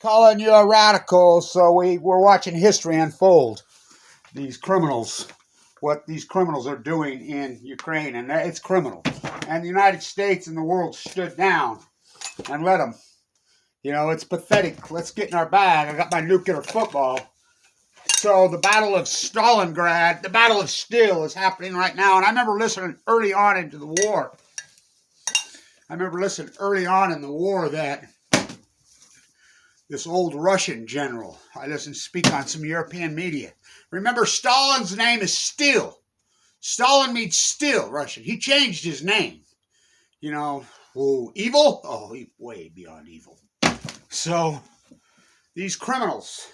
calling you a radical, so we're watching history unfold. These criminals, what these criminals are doing in Ukraine, and it's criminal. And the United States and the world stood down and let them. You know, it's pathetic. Let's get in our bag. I got my nuclear football. So the Battle of Stalingrad, the Battle of Steel is happening right now. And I remember listening early on into the war. That this old Russian general, I listened to speak on some European media. Remember, Stalin's name is Steel. Stalin means steel, Russian. He changed his name. You know, evil? Oh, he's way beyond evil. So, these criminals,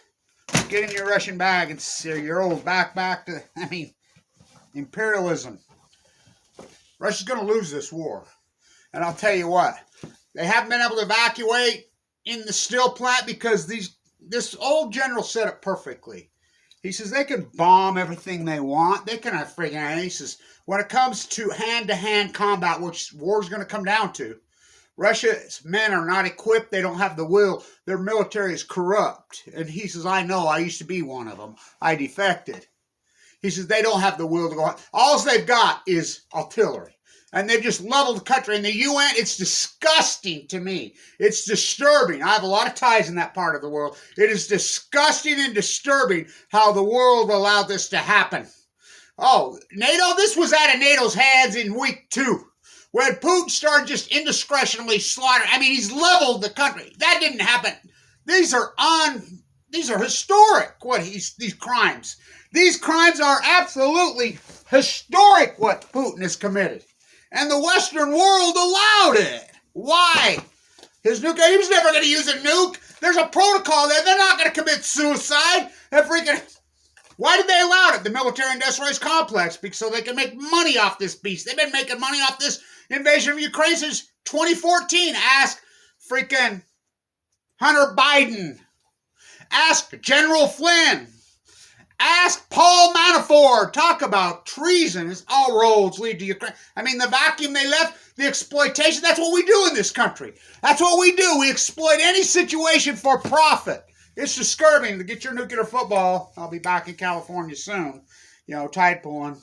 get in your Russian bag and your old back to, imperialism. Russia's going to lose this war. And I'll tell you what, they haven't been able to evacuate in the steel plant because this old general said it perfectly. He says they can bomb everything they want. They can have friggin'. He says when it comes to hand-to-hand combat, which war's going to come down to, Russia's men are not equipped. They don't have the will. Their military is corrupt. And he says, I know. I used to be one of them. I defected. He says they don't have the will to go on. All they've got is artillery. And they've just leveled the country. And the UN, it's disgusting to me. It's disturbing. I have a lot of ties in that part of the world. It is disgusting and disturbing how the world allowed this to happen. Oh, NATO, this was out of NATO's hands in week 2. When Putin started just indiscretionally slaughtering. He's leveled the country. That didn't happen. These are historic, these crimes. These crimes are absolutely historic, what Putin has committed. And the Western world allowed it. Why? His nuke, he was never going to use a nuke. There's a protocol there. They're not going to commit suicide. Why did they allow it? The military-industrial complex, so they can make money off this beast. They've been making money off this invasion of Ukraine since 2014. Ask freaking Hunter Biden. Ask General Flynn. Ask Paul Manafort. Talk about treason. All roads lead to Ukraine. The vacuum they left, the exploitation, that's what we do in this country. That's what we do. We exploit any situation for profit. It's disturbing to get your nuclear football. I'll be back in California soon. Tide pulling.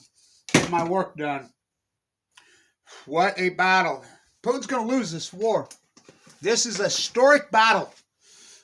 Get my work done. What a battle. Putin's going to lose this war. This is a historic battle.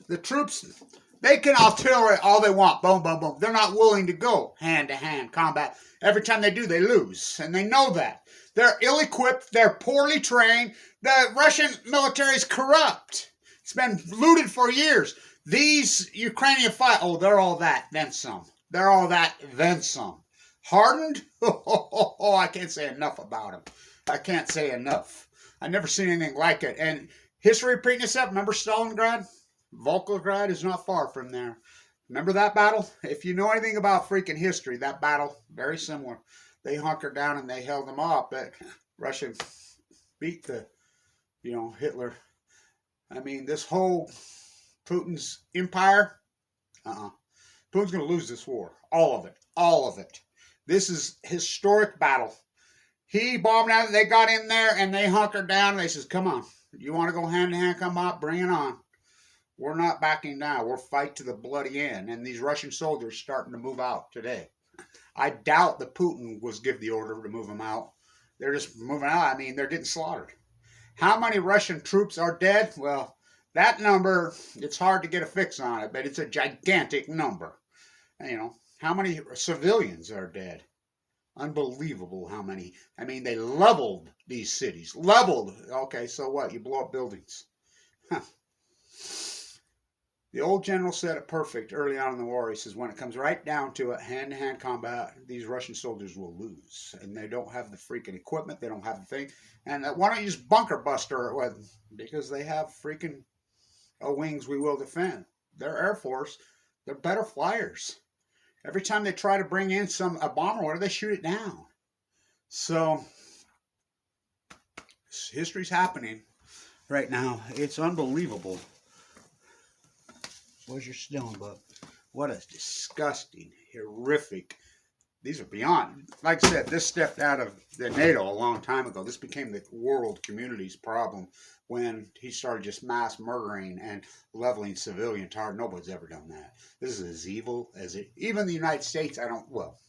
The troops, they can artillery all they want. Boom, boom, boom. They're not willing to go hand-to-hand combat. Every time they do, they lose. And they know that. They're ill-equipped. They're poorly trained. The Russian military is corrupt. It's been looted for years. These Ukrainian they're all that, then some. They're all that, then some. Hardened? I can't say enough about them. I can't say enough. I've never seen anything like it. And history repeating itself. Remember Stalingrad? Volgograd is not far from there. Remember that battle? If you know anything about freaking history, that battle, very similar. They hunkered down and they held them off. But Russia beat Hitler. This whole Putin's empire, Putin's going to lose this war. All of it. All of it. This is historic battle. He bombed out. They got in there and they hunkered down. And they says, come on. You want to go hand-to-hand combat? Bring it on. We're not backing down. We'll fight to the bloody end. And these Russian soldiers starting to move out today. I doubt that Putin was give the order to move them out. They're just moving out. They're getting slaughtered. How many Russian troops are dead? Well, that number, it's hard to get a fix on it, but it's a gigantic number. How many civilians are dead? Unbelievable how many. They leveled these cities. Leveled. Okay, so what? You blow up buildings. Huh. The old general said it perfect early on in the war. He says, when it comes right down to it, hand-to-hand combat, these Russian soldiers will lose. And they don't have the freaking equipment. They don't have the thing. And why don't you just bunker buster it with them? Because they have freaking wings we will defend. Their Air Force, they're better flyers. Every time they try to bring in a bomber, what do they shoot it down? So, history's happening right now. It's unbelievable. Where's your stone book? What a disgusting, horrific these are beyond. Like I said, this stepped out of the NATO a long time ago. This became the world community's problem when he started just mass murdering and leveling civilian target. Nobody's ever done that. This is as evil as it. Even the United States, I don't. Well,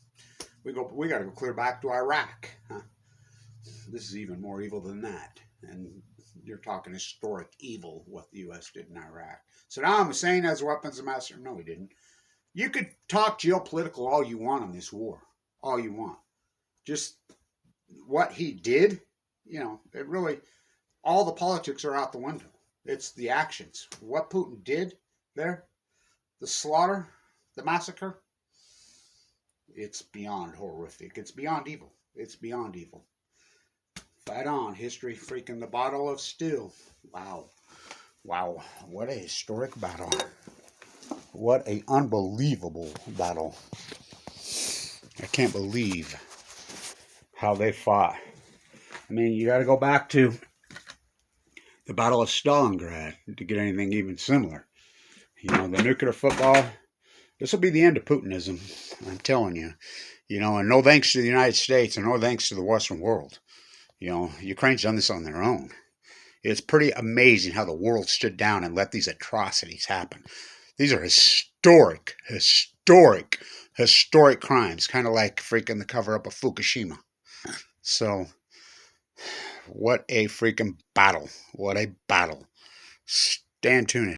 we got to go clear back to Iraq. Huh? This is even more evil than that. And you're talking historic evil, what the U.S. did in Iraq. Saddam Hussein has weapons of mass destruction. No, he didn't. You could talk geopolitical all you want on this war. All you want. Just what he did, you know, it really, all the politics are out the window. It's the actions. What Putin did there, the slaughter, the massacre, it's beyond horrific. It's beyond evil. It's beyond evil. Fight on, history freaking the bottle of steel. Wow. Wow. What a historic battle. What a unbelievable battle. I can't believe how they fought. I mean, you got to go back to the Battle of Stalingrad to get anything even similar. You know, the nuclear football, this will be the end of Putinism, I'm telling you. You know, and no thanks to the United States and no thanks to the Western world. You know, Ukraine's done this on their own. It's pretty amazing how the world stood down and let these atrocities happen. These are historic crimes, kind of like freaking the cover-up of Fukushima. So, what a freaking battle. What a battle. Stand tuned.